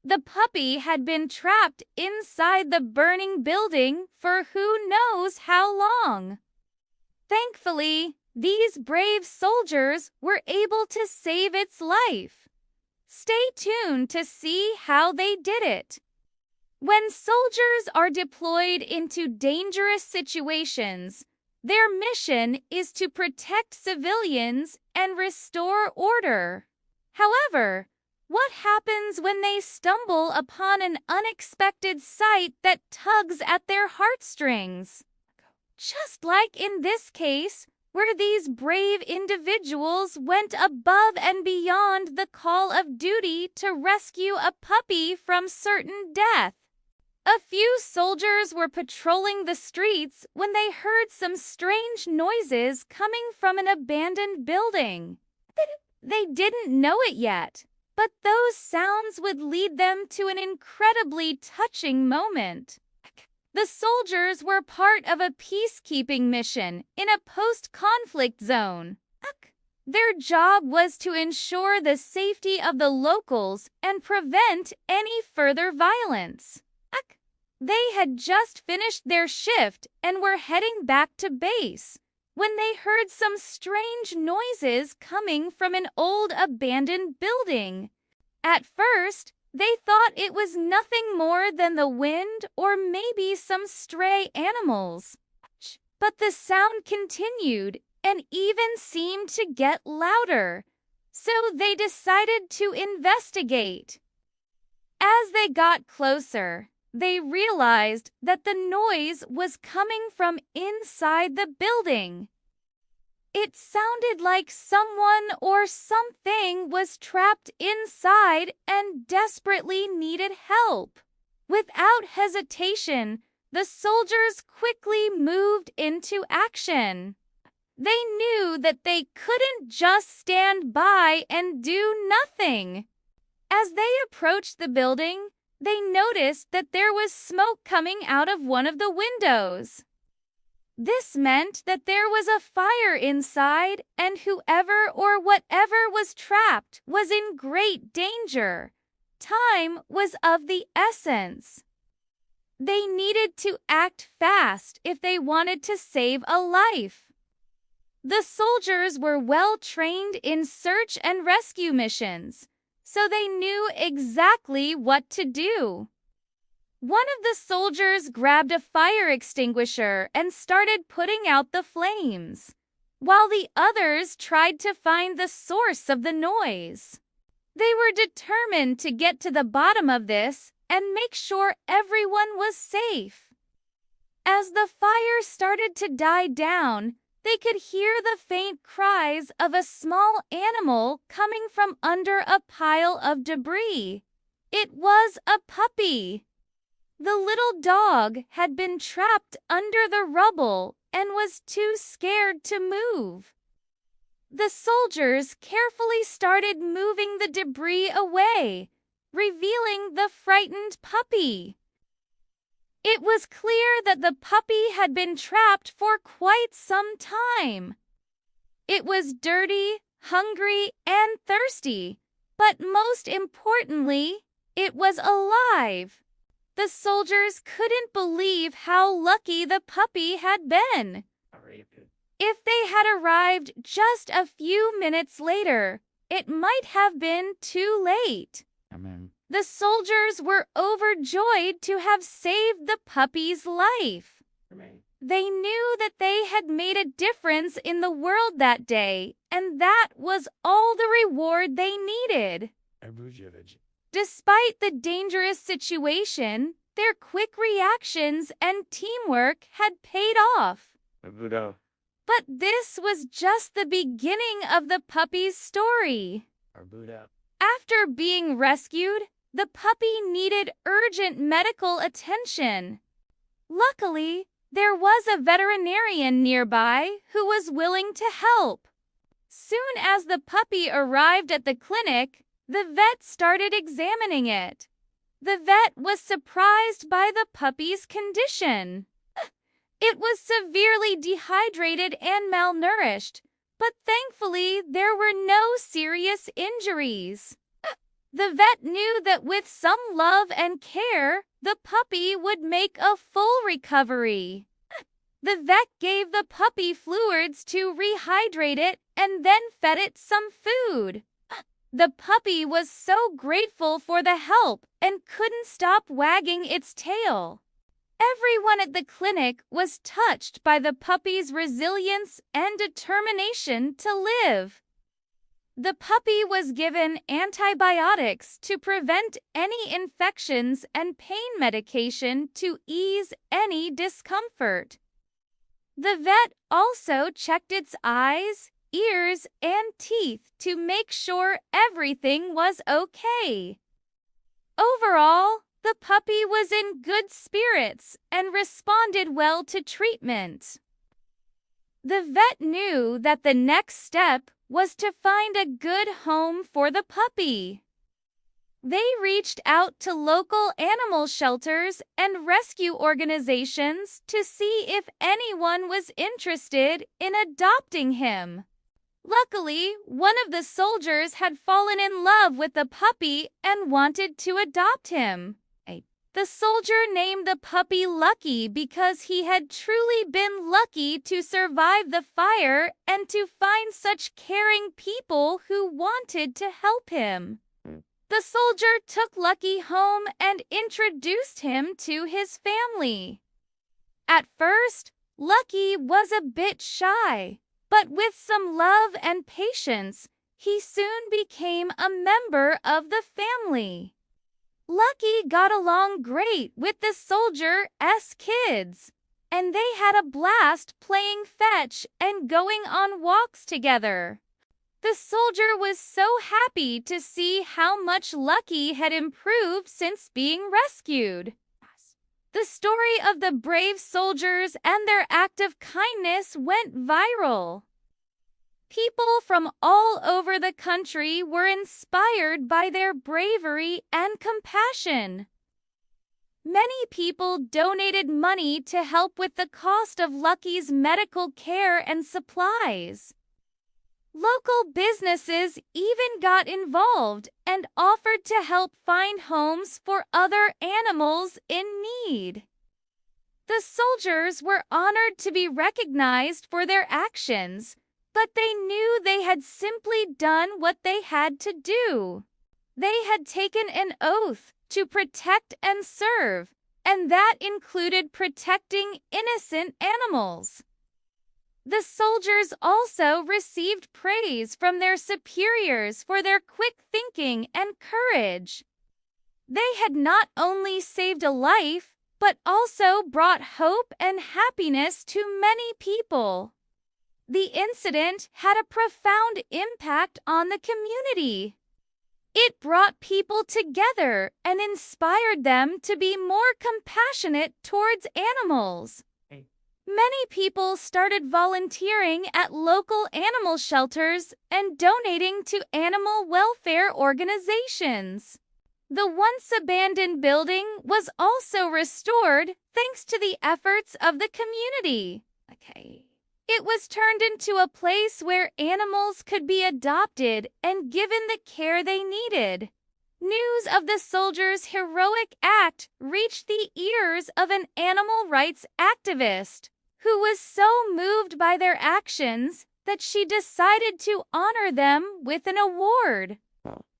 The puppy had been trapped inside the burning building for who knows how long. Thankfully, these brave soldiers were able to save its life. Stay tuned to see how they did it. When soldiers are deployed into dangerous situations, their mission is to protect civilians and restore order. However, what happens when they stumble upon an unexpected sight that tugs at their heartstrings? Just like in this case, where these brave individuals went above and beyond the call of duty to rescue a puppy from certain death. A few soldiers were patrolling the streets when they heard some strange noises coming from an abandoned building. They didn't know it yet, but those sounds would lead them to an incredibly touching moment. The soldiers were part of a peacekeeping mission in a post-conflict zone. Their job was to ensure the safety of the locals and prevent any further violence. They had just finished their shift and were heading back to base when they heard some strange noises coming from an old abandoned building. At first, they thought it was nothing more than the wind or maybe some stray animals. But the sound continued and even seemed to get louder, so they decided to investigate. As they got closer, they realized that the noise was coming from inside the building. It sounded like someone or something was trapped inside and desperately needed help. Without hesitation, the soldiers quickly moved into action. They knew that they couldn't just stand by and do nothing. As they approached the building, they noticed that there was smoke coming out of one of the windows. This meant that there was a fire inside, and whoever or whatever was trapped was in great danger. Time was of the essence. They needed to act fast if they wanted to save a life. The soldiers were well trained in search and rescue missions, so they knew exactly what to do. One of the soldiers grabbed a fire extinguisher and started putting out the flames, while the others tried to find the source of the noise. They were determined to get to the bottom of this and make sure everyone was safe. As the fire started to die down, they could hear the faint cries of a small animal coming from under a pile of debris. It was a puppy. The little dog had been trapped under the rubble and was too scared to move. The soldiers carefully started moving the debris away, revealing the frightened puppy. It was clear that the puppy had been trapped for quite some time. It was dirty, hungry, and thirsty, but most importantly, it was alive. The soldiers couldn't believe how lucky the puppy had been. If they had arrived just a few minutes later, it might have been too late. Amen. The soldiers were overjoyed to have saved the puppy's life. Amen. They knew that they had made a difference in the world that day, and that was all the reward they needed. Despite the dangerous situation, their quick reactions and teamwork had paid off. But this was just the beginning of the puppy's story. After being rescued, the puppy needed urgent medical attention. Luckily, there was a veterinarian nearby who was willing to help. Soon as the puppy arrived at the clinic, the vet started examining it. The vet was surprised by the puppy's condition. It was severely dehydrated and malnourished, but thankfully there were no serious injuries. The vet knew that with some love and care, the puppy would make a full recovery. The vet gave the puppy fluids to rehydrate it and then fed it some food. The puppy was so grateful for the help and couldn't stop wagging its tail. Everyone at the clinic was touched by the puppy's resilience and determination to live. The puppy was given antibiotics to prevent any infections and pain medication to ease any discomfort. The vet also checked its eyes, ears, and teeth to make sure everything was okay. Overall, the puppy was in good spirits and responded well to treatment. The vet knew that the next step was to find a good home for the puppy. They reached out to local animal shelters and rescue organizations to see if anyone was interested in adopting him. Luckily, one of the soldiers had fallen in love with the puppy and wanted to adopt him. The soldier named the puppy Lucky because he had truly been lucky to survive the fire and to find such caring people who wanted to help him. The soldier took Lucky home and introduced him to his family. At first, Lucky was a bit shy, but with some love and patience, he soon became a member of the family. Lucky got along great with the soldier's kids, and they had a blast playing fetch and going on walks together. The soldier was so happy to see how much Lucky had improved since being rescued. The story of the brave soldiers and their act of kindness went viral. People from all over the country were inspired by their bravery and compassion. Many people donated money to help with the cost of Lucky's medical care and supplies. Local businesses even got involved and offered to help find homes for other animals in need. The soldiers were honored to be recognized for their actions, but they knew they had simply done what they had to do. They had taken an oath to protect and serve, and that included protecting innocent animals. The soldiers also received praise from their superiors for their quick thinking and courage. They had not only saved a life, but also brought hope and happiness to many people. The incident had a profound impact on the community. It brought people together and inspired them to be more compassionate towards animals. Many people started volunteering at local animal shelters and donating to animal welfare organizations. The once abandoned building was also restored thanks to the efforts of the community. It was turned into a place where animals could be adopted and given the care they needed. News of the soldiers' heroic act reached the ears of an animal rights activist who was so moved by their actions that she decided to honor them with an award.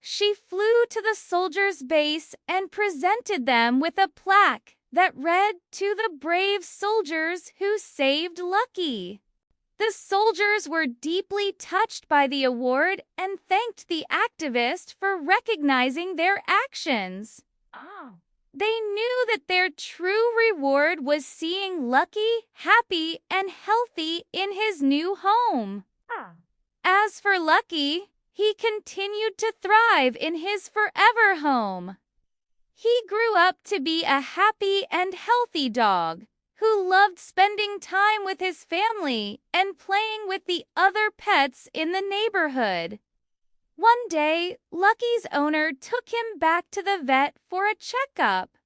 She flew to the soldiers' base and presented them with a plaque that read, "To the brave soldiers who saved Lucky." The soldiers were deeply touched by the award and thanked the activist for recognizing their actions. They knew that their true reward was seeing Lucky happy and healthy in his new home. As for Lucky, he continued to thrive in his forever home. He grew up to be a happy and healthy dog who loved spending time with his family and playing with the other pets in the neighborhood. One day, Lucky's owner took him back to the vet for a checkup.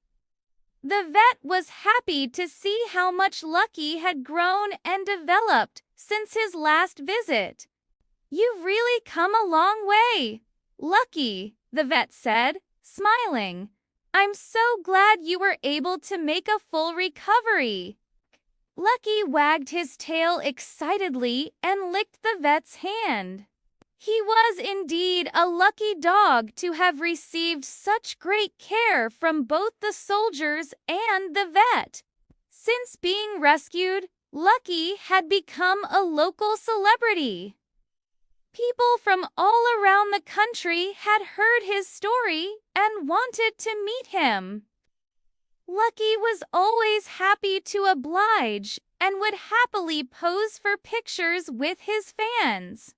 The vet was happy to see how much Lucky had grown and developed since his last visit. "You've really come a long way, Lucky," the vet said, smiling. "I'm so glad you were able to make a full recovery." Lucky wagged his tail excitedly and licked the vet's hand. He was indeed a lucky dog to have received such great care from both the soldiers and the vet. Since being rescued, Lucky had become a local celebrity. People from all around the country had heard his story and wanted to meet him. Lucky was always happy to oblige and would happily pose for pictures with his fans.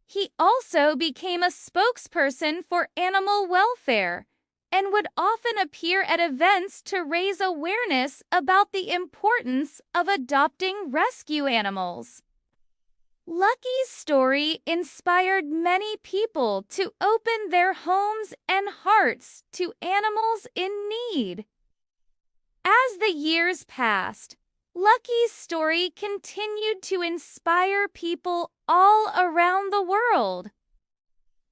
He also became a spokesperson for animal welfare and would often appear at events to raise awareness about the importance of adopting rescue animals. Lucky's story inspired many people to open their homes and hearts to animals in need. As the years passed, Lucky's story continued to inspire people all around the world.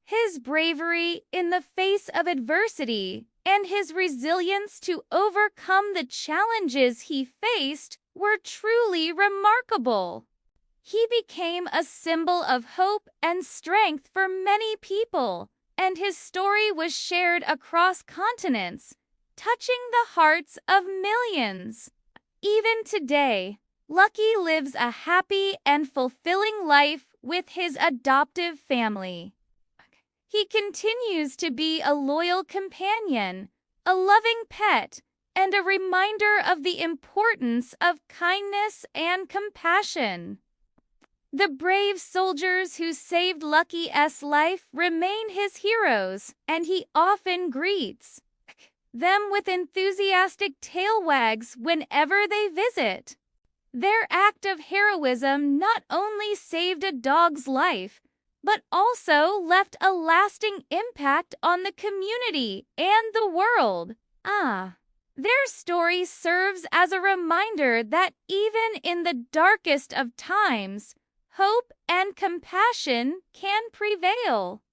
His bravery in the face of adversity and his resilience to overcome the challenges he faced were truly remarkable. He became a symbol of hope and strength for many people, and his story was shared across continents, touching the hearts of millions. Even today, Lucky lives a happy and fulfilling life with his adoptive family. He continues to be a loyal companion, a loving pet, and a reminder of the importance of kindness and compassion. The brave soldiers who saved Lucky's life remain his heroes, and he often greets them with enthusiastic tail wags whenever they visit. Their act of heroism not only saved a dog's life, but also left a lasting impact on the community and the world. Their story serves as a reminder that even in the darkest of times, hope and compassion can prevail.